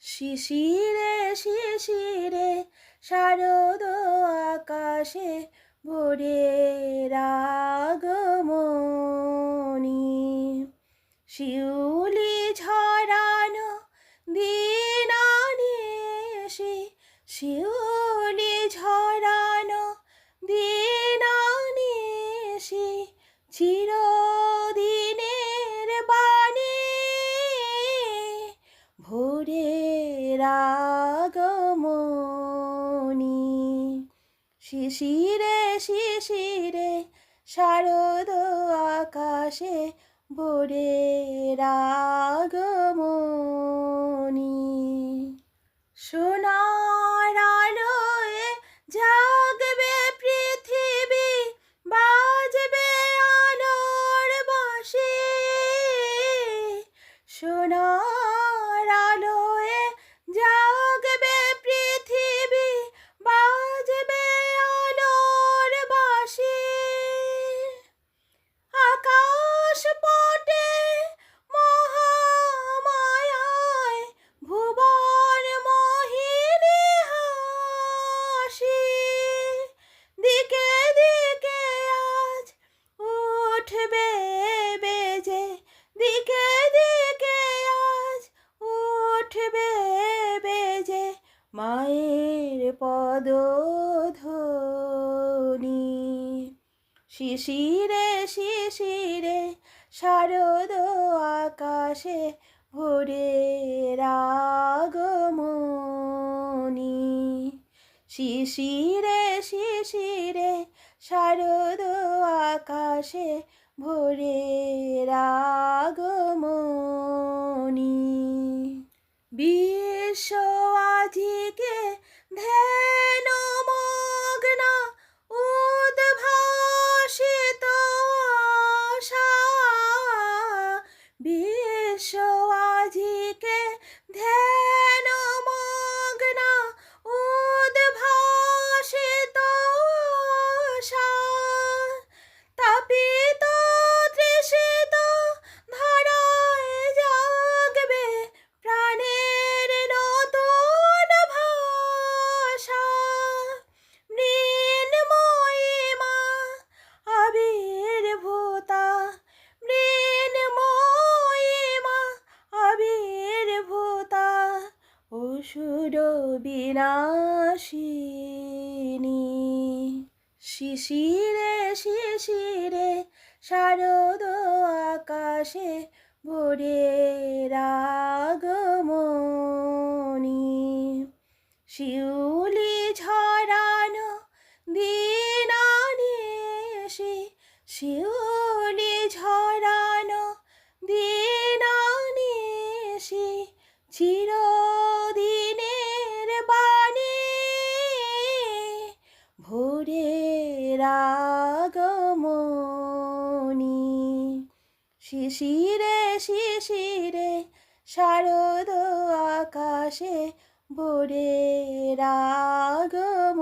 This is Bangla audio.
শিশিরে শিশিরে শারদ আকাশে ভোরের আগমনী, শিউলি ঝরানো দিন আনিসে, শিউলি ঝরানো দিন আনিসে, চিরদিনের বাণী ভোরের আগমনী। শিশিরে শিশিরে শারদ আকাশে ভোরের আগমনী। সোনার আলোয় জাগবে পৃথিবী, বাজবে আলোর বাঁশি। সোনার আলোয় জাগবে পৃথিবী, বাজবে আলোর বাঁশি। আকাশ পটে মহামায়ায় ভুবন মোহিনী হাসি। দিকে দিকে আজ উঠবে বেজে, দিকে দিকে আজ উঠবে বেজে মায়ের পদধ্বনি। শিশিরে শিশিরে শারদ আকাশে ভোরের আগমনী। শিশিরে শিশিরে শারদ আকাশে ভোরের আগমনী। বিশ্ব আধিকে ধ্যান মগ্না উদ্ভাসিত আশা, বিশ্ব আধিকে ধ্যান মগ্না উদ্ভাসিত আশা। তাপিত তৃষিত ধারায় জাগবে প্রাণের নতুন ভাষা। মৃন্ময়ী মা আবির্ভূতা, মৃন্ময়ী মা আবির্ভূতা, অসুর বিনাশিনী। শিশিরে শিশিরে শারদ আকাশে ভোরের আগমনী। শিউলি ঝরানো দিন আনিসে, শিউলি ঝরানো দিন আনিসে, চিরদিনের বাণী ভোরের আগমনী। শিশিরে শিশিরে শারদ আকাশে ভোরের আগমনী।